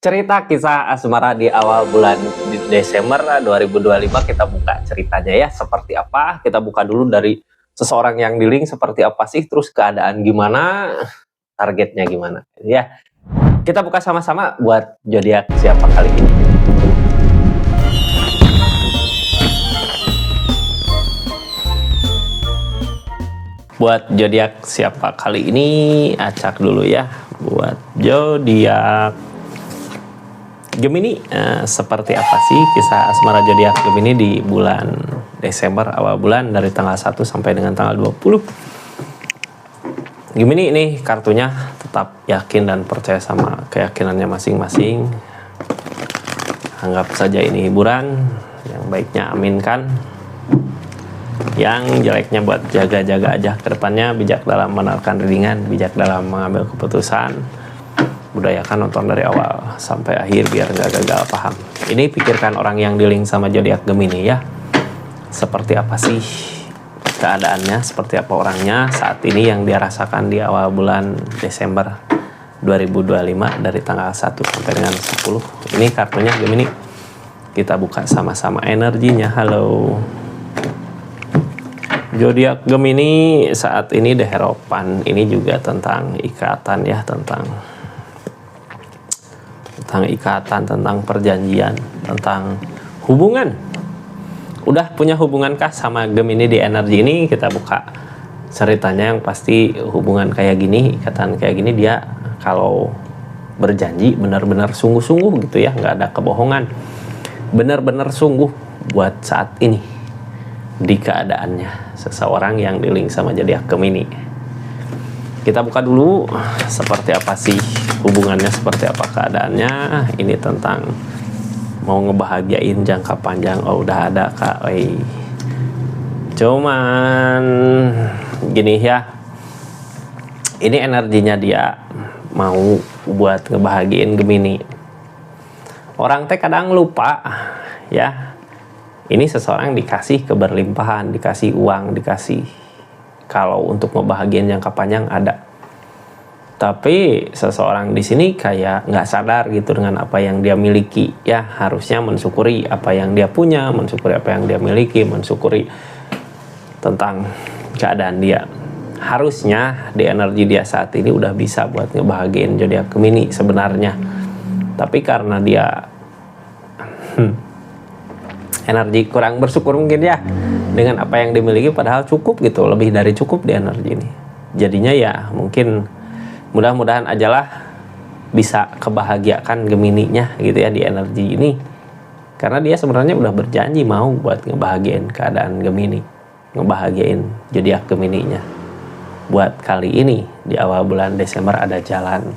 Cerita kisah asmara di awal bulan Desember 2025 kita buka ceritanya ya seperti apa. Kita buka dulu dari seseorang yang di link seperti apa sih, terus keadaan gimana, targetnya gimana ya. Kita buka sama-sama buat zodiak siapa kali ini. Buat zodiak siapa kali ini, acak dulu ya. Buat zodiak Gemini, seperti apa sih kisah asmara zodiak Gemini di bulan Desember awal bulan dari tanggal 1 sampai dengan tanggal 20. Gemini ini kartunya tetap yakin dan percaya sama keyakinannya masing-masing. Anggap saja ini hiburan, yang baiknya aminkan. Yang jeleknya buat jaga-jaga aja ke depannya, bijak dalam menerkan readingan, bijak dalam mengambil keputusan. Budayakan nonton dari awal sampai akhir biar nggak gagal paham. Ini pikirkan orang yang dealing sama zodiak Gemini ya. Seperti apa sih keadaannya, seperti apa orangnya saat ini yang dia rasakan di awal bulan Desember 2025 dari tanggal 1 sampai dengan 10. Ini kartunya Gemini. Kita buka sama-sama energinya. Halo. Zodiak Gemini saat ini The Hierophant. Ini juga tentang ikatan ya, tentang ikatan, tentang perjanjian, tentang hubungan. Udah punya hubungankah sama Gemini di energi ini? Kita buka ceritanya. Yang pasti hubungan kayak gini, ikatan kayak gini, dia kalau berjanji benar-benar sungguh-sungguh gitu ya, nggak ada kebohongan, benar-benar sungguh buat saat ini di keadaannya seseorang yang di-link sama zodiak Gemini. Kita buka dulu seperti apa sih hubungannya, seperti apa keadaannya. Ini tentang mau ngebahagiain jangka panjang. Oh udah ada Kak. Cuman gini ya, ini energinya dia mau buat ngebahagiain Gemini. Orang teh kadang lupa ya, ini seseorang dikasih keberlimpahan, dikasih uang, dikasih, kalau untuk ngebahagiain jangka panjang ada. Tapi seseorang di sini kayak nggak sadar gitu dengan apa yang dia miliki ya. Harusnya mensyukuri apa yang dia punya, mensyukuri apa yang dia miliki, mensyukuri tentang keadaan dia. Harusnya di energi dia saat ini udah bisa buat ngebahagiain zodiak Gemini sebenarnya. Tapi karena dia energi kurang bersyukur mungkin ya dengan apa yang dimiliki, padahal cukup gitu, lebih dari cukup di energi ini. Jadinya ya mungkin mudah-mudahan ajalah bisa kebahagiakan Gemininya gitu ya di energi ini, karena dia sebenarnya udah berjanji mau buat ngebahagiain keadaan Gemini, ngebahagiain zodiak Gemininya. Buat kali ini di awal bulan Desember ada jalan.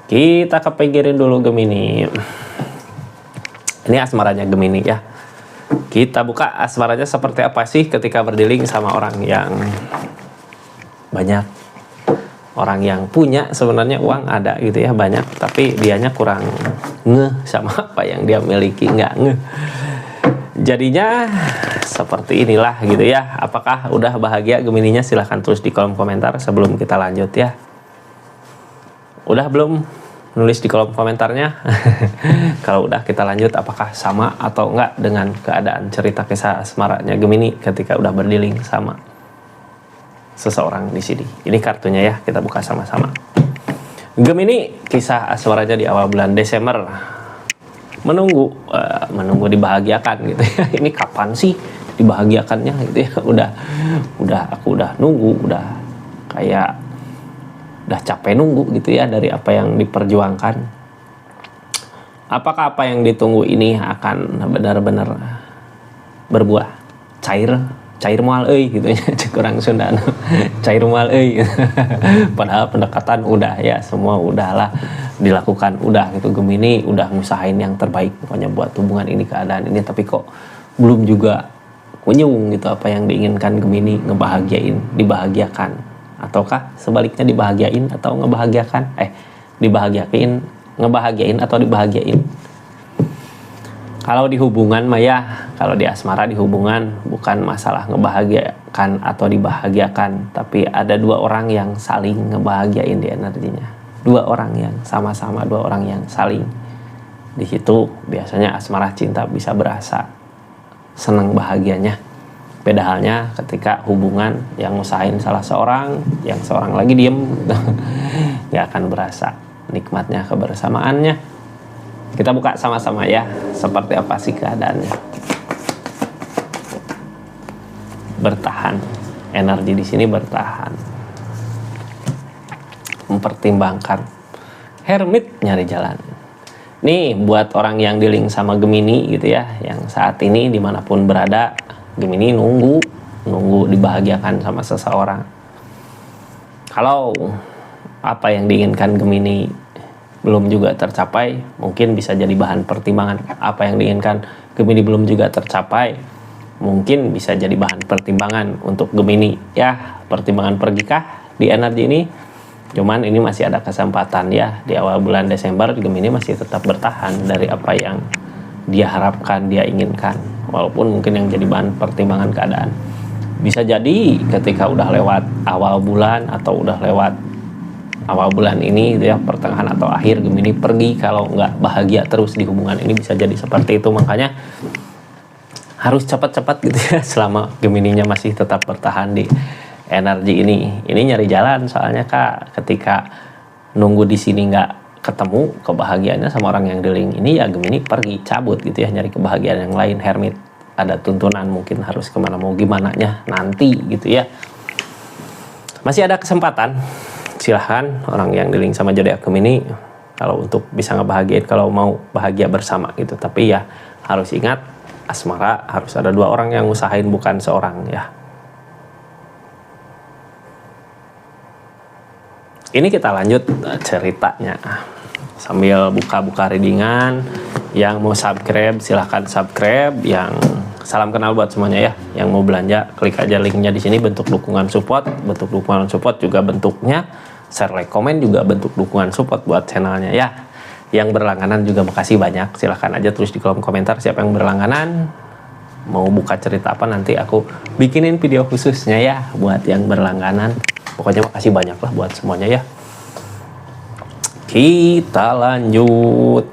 Kita kepikirin dulu Gemini. Ini asmaranya Gemini ya. Kita buka asmaranya seperti apa sih ketika berdealing sama orang yang banyak, orang yang punya sebenarnya uang ada gitu ya, banyak, tapi dianya kurang ngeh sama apa yang dia miliki, nggak ngeh. Jadinya seperti inilah gitu ya. Apakah udah bahagia Gemininya? Silahkan tulis di kolom komentar sebelum kita lanjut ya. Udah belum? Nulis di kolom komentarnya. Kalau udah, kita lanjut. Apakah sama atau enggak dengan keadaan cerita kisah asmaranya Gemini ketika udah berdealing sama seseorang di sini. Ini kartunya ya, kita buka sama-sama. Gemini, kisah asmaranya di awal bulan Desember. Menunggu dibahagiakan gitu ya. Ini kapan sih dibahagiakannya gitu ya. Aku udah nunggu, udah kayak udah capek nunggu gitu ya dari apa yang diperjuangkan. Apakah apa yang ditunggu ini akan benar-benar berbuah? Cair moal euy gitu ya, kurang Sunda. Cair moal euy. Padahal pendekatan udah ya, semua udahlah dilakukan, udah gitu. Gemini udah ngusahain yang terbaik pokoknya buat hubungan ini, keadaan ini, tapi kok belum juga kunjung gitu apa yang diinginkan Gemini, dibahagiakan. Ataukah sebaliknya dibahagiain atau ngebahagiakan? Ngebahagiain atau dibahagiain? Kalau di hubungan mah ya, kalau di asmara di hubungan bukan masalah ngebahagiakan atau dibahagiakan, tapi ada dua orang yang saling ngebahagiain di energinya. dua orang yang sama-sama, dua orang yang saling. Di situ biasanya asmara cinta bisa berasa senang bahagianya. Beda halnya ketika hubungan yang ngusahain salah seorang, yang seorang lagi diem, nggak akan berasa nikmatnya kebersamaannya. Kita buka sama-sama ya, seperti apa sih keadaannya. Bertahan, energi di sini bertahan, mempertimbangkan. Hermit nyari jalan. Nih buat orang yang dealing sama Gemini gitu ya, yang saat ini dimanapun berada, Gemini nunggu dibahagiakan sama seseorang. Kalau apa yang diinginkan Gemini belum juga tercapai, mungkin bisa jadi bahan pertimbangan. Apa yang diinginkan Gemini belum juga tercapai, mungkin bisa jadi bahan pertimbangan untuk Gemini. Ya, pertimbangan pergikah di energi ini? Cuman ini masih ada kesempatan ya, di awal bulan Desember Gemini masih tetap bertahan dari apa yang dia harapkan, dia inginkan. Walaupun mungkin yang jadi bahan pertimbangan keadaan. Bisa jadi ketika udah lewat awal bulan atau udah lewat awal bulan ini gitu ya, pertengahan atau akhir Gemini pergi kalau nggak bahagia terus di hubungan ini, bisa jadi seperti itu. Makanya harus cepat-cepat gitu ya selama Gemininya masih tetap bertahan di energi ini. Ini nyari jalan soalnya Kak, ketika nunggu di sini nggak ketemu kebahagiaannya sama orang yang dealing ini, ya Gemini pergi cabut gitu ya, nyari kebahagiaan yang lain. Hermit ada tuntunan, mungkin harus kemana, mau gimana nya nanti gitu ya. Masih ada kesempatan, silahkan orang yang dealing sama zodiak Gemini kalau untuk bisa ngebahagiain, kalau mau bahagia bersama gitu. Tapi ya harus ingat, asmara harus ada dua orang yang usahain, bukan seorang ya. Ini kita lanjut ceritanya sambil buka-buka readingan. Yang mau subscribe silahkan subscribe. Yang salam kenal buat semuanya ya. Yang mau belanja klik aja linknya di sini, bentuk dukungan support. Bentuk dukungan support juga bentuknya share, like, komen juga bentuk dukungan support buat channelnya ya. Yang berlangganan juga makasih banyak. Silahkan aja tulis di kolom komentar siapa yang berlangganan, mau buka cerita apa, nanti aku bikinin video khususnya ya buat yang berlangganan. Pokoknya makasih banyak lah buat semuanya ya. Kita lanjut.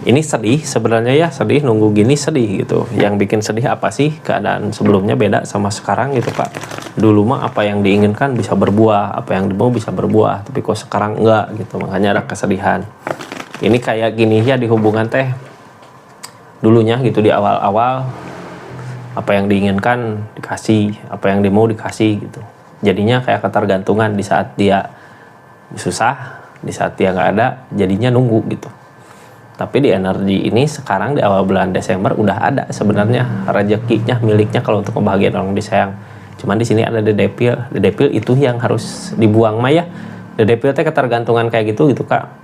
Ini sedih sebenarnya ya, sedih nunggu gini, sedih gitu. Yang bikin sedih apa sih? Keadaan sebelumnya beda sama sekarang gitu Kak. Dulu mah apa yang diinginkan bisa berbuah, apa yang mau bisa berbuah, tapi kok sekarang enggak gitu. Makanya ada kesedihan. Ini kayak gini ya di hubungan teh. Dulunya gitu di awal-awal, apa yang diinginkan dikasih, apa yang dia mau dikasih gitu. Jadinya kayak ketergantungan. Di saat dia susah, di saat dia nggak ada, jadinya nunggu gitu. Tapi di energi ini sekarang di awal bulan Desember udah ada sebenarnya rezekinya, miliknya kalau untuk membahagiakan orang disayang. Cuman di sini ada the devil. The devil itu yang harus dibuang Maya. The devil teh ketergantungan kayak gitu Kak.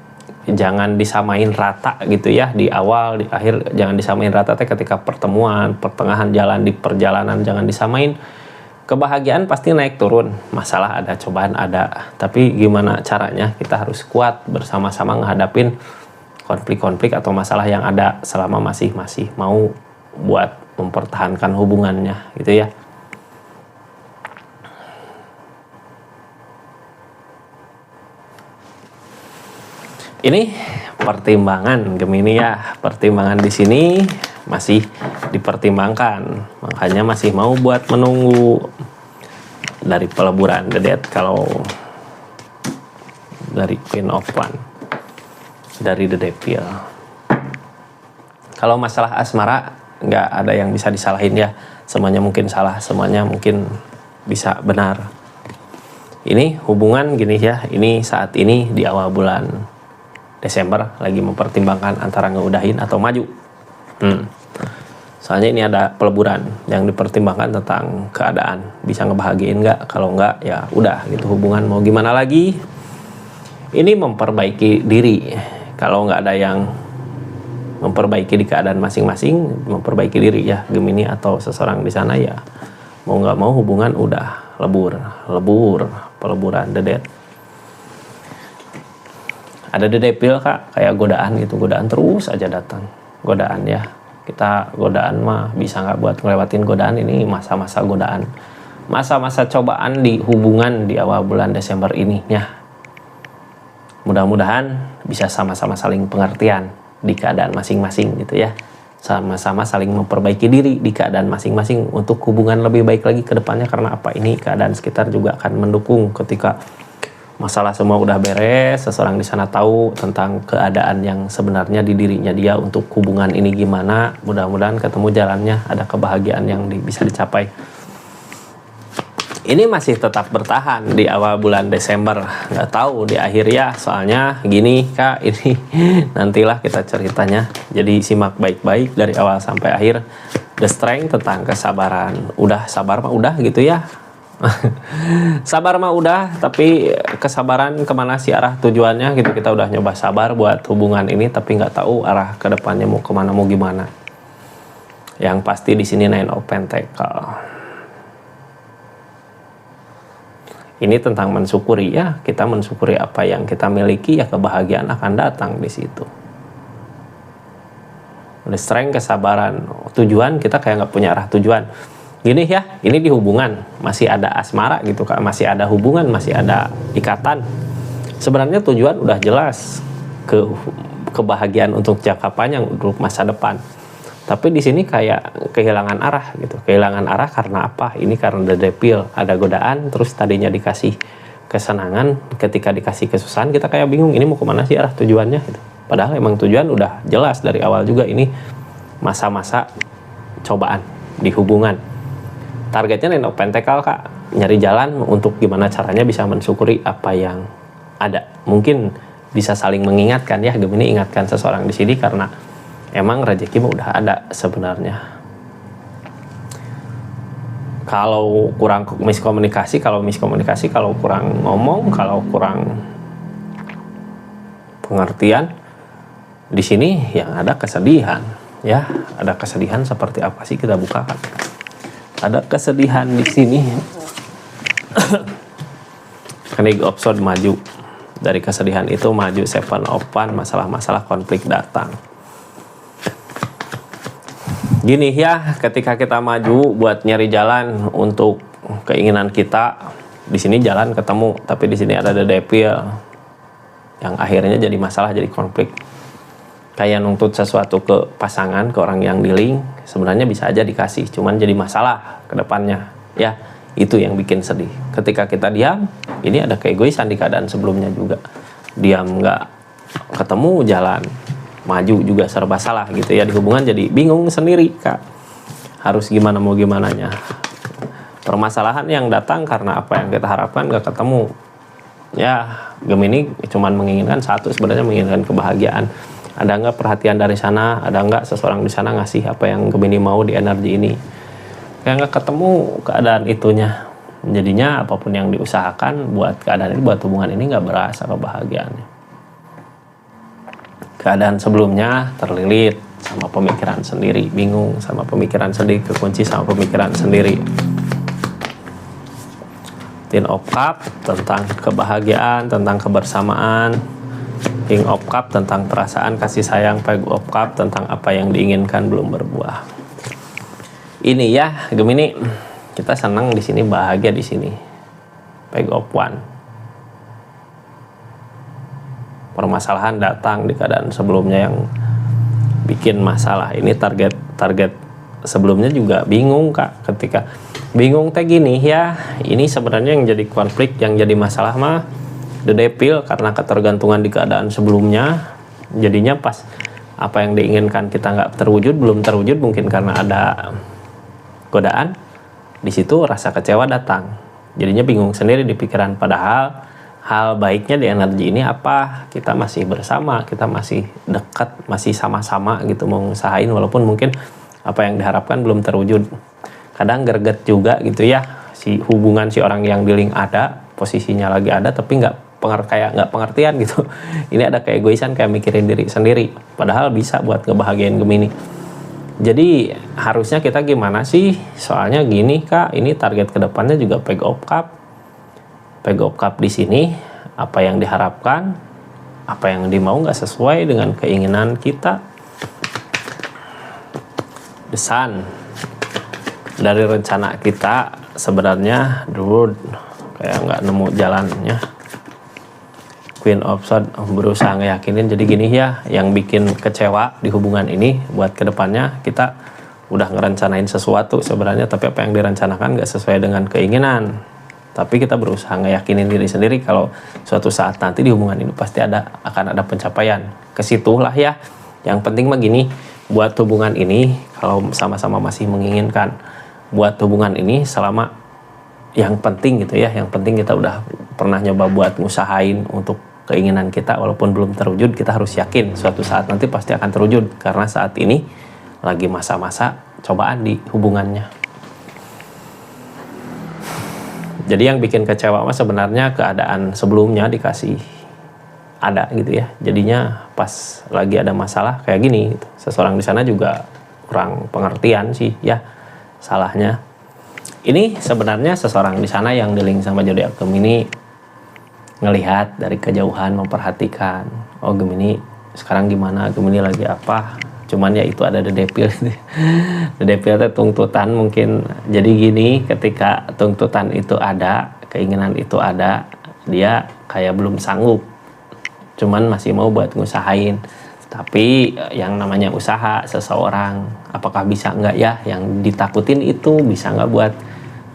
Jangan disamain rata gitu ya, di awal, di akhir jangan disamain rata teh. Ketika pertemuan, pertengahan jalan, di perjalanan jangan disamain. Kebahagiaan pasti naik turun, masalah ada, cobaan ada, tapi gimana caranya kita harus kuat bersama-sama menghadapin konflik-konflik atau masalah yang ada selama masih mau buat mempertahankan hubungannya gitu ya. Ini pertimbangan Gemini ya, pertimbangan di sini masih dipertimbangkan, makanya masih mau buat menunggu dari peleburan The Death. Kalau dari Queen of Wands, dari The Devil, kalau masalah asmara nggak ada yang bisa disalahin ya, semuanya mungkin salah, semuanya mungkin bisa benar. Ini hubungan gini ya, ini saat ini di awal bulan Desember lagi mempertimbangkan antara ngeudahin atau maju. Soalnya ini ada peleburan yang dipertimbangkan tentang keadaan, bisa ngebahagiain nggak, kalau nggak ya udah gitu, hubungan mau gimana lagi. Ini memperbaiki diri, kalau nggak ada yang memperbaiki di keadaan masing-masing, memperbaiki diri ya Gemini atau seseorang di sana ya, mau nggak mau hubungan udah lebur, peleburan The Death. Ada The Devil Kak, kayak godaan gitu, godaan terus aja datang, godaan ya kita godaan mah bisa nggak buat ngelewatin godaan. Ini masa-masa godaan, masa-masa cobaan di hubungan di awal bulan Desember ini ya. Mudah-mudahan bisa sama-sama saling pengertian di keadaan masing-masing gitu ya, sama-sama saling memperbaiki diri di keadaan masing-masing untuk hubungan lebih baik lagi ke depannya. Karena apa, ini keadaan sekitar juga akan mendukung ketika masalah semua udah beres, seseorang di sana tahu tentang keadaan yang sebenarnya di dirinya dia untuk hubungan ini gimana. Mudah-mudahan ketemu jalannya, ada kebahagiaan yang bisa dicapai. Ini masih tetap bertahan di awal bulan Desember, nggak tahu di akhir ya. Soalnya gini Kak, ini nantilah kita ceritanya. Jadi simak baik-baik dari awal sampai akhir. The Strength tentang kesabaran. Udah sabar mah udah gitu ya. Sabar mah udah, tapi kesabaran kemana sih arah tujuannya gitu. Kita udah nyoba sabar buat hubungan ini, tapi nggak tahu arah kedepannya mau kemana, mau gimana. Yang pasti di sini Nine of Pentacles. Ini tentang mensyukuri ya, kita mensyukuri apa yang kita miliki ya, kebahagiaan akan datang di situ. The Strength, kesabaran, tujuan kita kayak nggak punya arah tujuan. Gini ya, ini di hubungan masih ada asmara gitu Kak, masih ada hubungan, masih ada ikatan. Sebenarnya tujuan udah jelas, kebahagiaan untuk jangka panjang, untuk masa depan. Tapi di sini kayak kehilangan arah gitu. Kehilangan arah karena apa? Ini karena The Devil, ada godaan, terus tadinya dikasih kesenangan, ketika dikasih kesusahan kita kayak bingung ini mau kemana sih arah tujuannya gitu. Padahal emang tujuan udah jelas dari awal juga, ini masa-masa cobaan di hubungan. Targetnya Nine of Pentacles Kak, nyari jalan untuk gimana caranya bisa mensyukuri apa yang ada. Mungkin bisa saling mengingatkan ya, Gemini ingatkan seseorang di sini karena emang rezeki udah ada sebenarnya. Kalau kurang miskomunikasi, kalau kurang ngomong, kalau kurang pengertian, di sini yang ada kesedihan ya. Ada kesedihan seperti apa sih, kita bukakan. Ada kesedihan di sini. King of Swords maju. Dari kesedihan itu maju Seven of Wands, masalah-masalah konflik datang. Gini ya, ketika kita maju buat nyari jalan untuk keinginan kita, di sini jalan ketemu, tapi di sini ada The Devil yang akhirnya jadi masalah, jadi konflik. Kayak nuntut sesuatu ke pasangan, ke orang yang dealing, sebenarnya bisa aja dikasih, cuman jadi masalah ke depannya ya. Itu yang bikin sedih. Ketika kita diam, ini ada keegoisan di keadaan sebelumnya juga. Diam nggak ketemu jalan, maju juga serba salah gitu ya. Di hubungan jadi bingung sendiri Kak, harus gimana mau gimananya. Permasalahan yang datang karena apa yang kita harapkan nggak ketemu ya. Gemini cuman menginginkan satu, sebenarnya menginginkan kebahagiaan. Ada nggak perhatian dari sana, ada nggak seseorang di sana ngasih apa yang Gemini mau di energi ini. Kayak nggak ketemu keadaan itunya. Jadinya apapun yang diusahakan buat keadaan ini, buat hubungan ini nggak berasa kebahagiaannya. Keadaan sebelumnya terlilit sama pemikiran sendiri, bingung sama pemikiran sendiri, kekunci sama pemikiran sendiri. Ten of Cups tentang kebahagiaan, tentang kebersamaan. King of Cups tentang perasaan kasih sayang. Page of Cups tentang apa yang diinginkan belum berbuah. Ini ya Gemini, kita senang di sini, bahagia di sini. Page of Wands. Permasalahan datang di keadaan sebelumnya yang bikin masalah. Ini target sebelumnya juga bingung Kak. Ketika bingung teh gini ya, ini sebenarnya yang jadi konflik, yang jadi masalah mah The Devil, karena ketergantungan di keadaan sebelumnya. Jadinya pas apa yang diinginkan kita nggak terwujud, belum terwujud, mungkin karena ada godaan. Di situ rasa kecewa datang. Jadinya bingung sendiri di pikiran. Padahal hal baiknya di energi ini apa? Kita masih bersama, kita masih dekat, masih sama-sama gitu mau ngusahain, walaupun mungkin apa yang diharapkan belum terwujud. Kadang greget juga gitu ya, si hubungan si orang yang dealing ada, posisinya lagi ada, tapi kayak nggak pengertian gitu. Ini ada keegoisan, kayak mikirin diri sendiri, padahal bisa buat ngebahagiain Gemini. Jadi harusnya kita gimana sih? Soalnya gini Kak, ini target kedepannya juga Page of Cups. Page of Cups di sini, apa yang diharapkan, apa yang dimau nggak sesuai dengan keinginan kita. The Sun. Dari rencana kita sebenarnya dulu kayak nggak nemu jalannya. Queen of Swords berusaha ngeyakinin, jadi gini ya, yang bikin kecewa di hubungan ini buat kedepannya, kita udah ngerencanain sesuatu sebenarnya, tapi apa yang direncanakan nggak sesuai dengan keinginan. Tapi kita berusaha ngeyakinin diri sendiri kalau suatu saat nanti di hubungan ini pasti akan ada pencapaian. Kesitulah ya. Yang penting mah gini, buat hubungan ini kalau sama-sama masih menginginkan buat hubungan ini, selama yang penting gitu ya, yang penting kita udah pernah nyoba buat ngusahain untuk keinginan kita, walaupun belum terwujud, kita harus yakin suatu saat nanti pasti akan terwujud, karena saat ini lagi masa-masa cobaan di hubungannya. Jadi yang bikin kecewa mah sebenarnya keadaan sebelumnya dikasih ada gitu ya, jadinya pas lagi ada masalah kayak gini gitu. Seseorang di sana juga kurang pengertian sih ya, salahnya. Ini sebenarnya seseorang di sana yang dealing sama zodiak Gemini ngelihat dari kejauhan, memperhatikan, oh Gemini sekarang gimana, Gemini lagi apa. Cuman ya itu ada The Devil. The Devil itu tuntutan mungkin. Jadi gini, ketika tuntutan itu ada, keinginan itu ada, dia kayak belum sanggup, cuman masih mau buat ngusahain. Tapi yang namanya usaha seseorang, apakah bisa nggak ya, yang ditakutin itu bisa nggak buat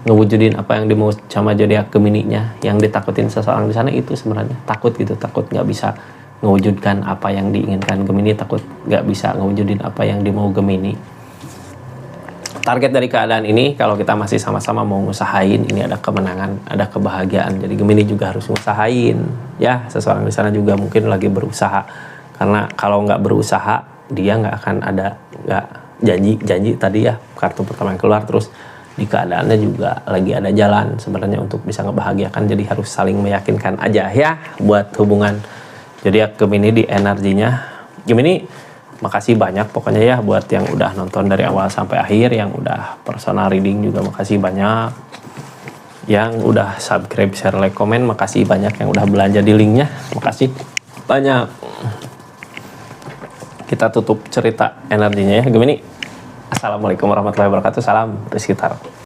ngewujudin apa yang dimau sama zodiak Gemini-nya. Yang ditakutin seseorang di sana itu sebenarnya takut gitu, takut nggak bisa ngewujudkan apa yang diinginkan Gemini, takut nggak bisa ngewujudin apa yang dimau Gemini. Target dari keadaan ini, kalau kita masih sama-sama mau ngusahain, ini ada kemenangan, ada kebahagiaan. Jadi Gemini juga harus ngusahain ya. Seseorang di sana juga mungkin lagi berusaha, karena kalau nggak berusaha dia nggak akan ada, nggak janji tadi ya, kartu pertama yang keluar. Terus di keadaannya juga lagi ada jalan sebenarnya untuk bisa ngebahagiakan. Jadi harus saling meyakinkan aja ya buat hubungan zodiak Gemini di energinya. Gemini, makasih banyak pokoknya ya buat yang udah nonton dari awal sampai akhir, yang udah personal reading juga makasih banyak, yang udah subscribe, share, like, komen makasih banyak, yang udah belanja di linknya makasih banyak. Kita tutup cerita energinya ya Gemini. Assalamualaikum warahmatullahi wabarakatuh. Salam Rizky Tarot.